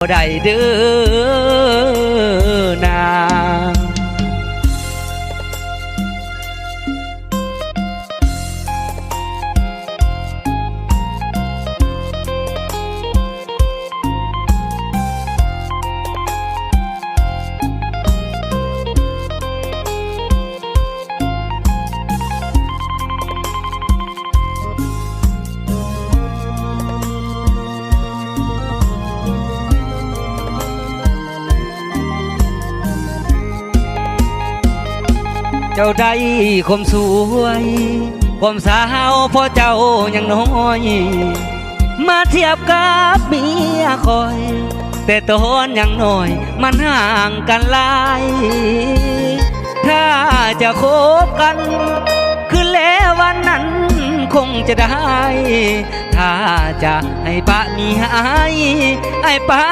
ได้เด้อนาเจ้าได้ความสวยความสาวพอเจ้ายังน้อยมาเทียบกับเมียคอย แต่ตอนยังน้อยมันห่างกันหลายถ้าจะคบกันคือแล้ววันนั้นคงจะได้ถ้าจะให้ปะมีให้ไอ้ปะ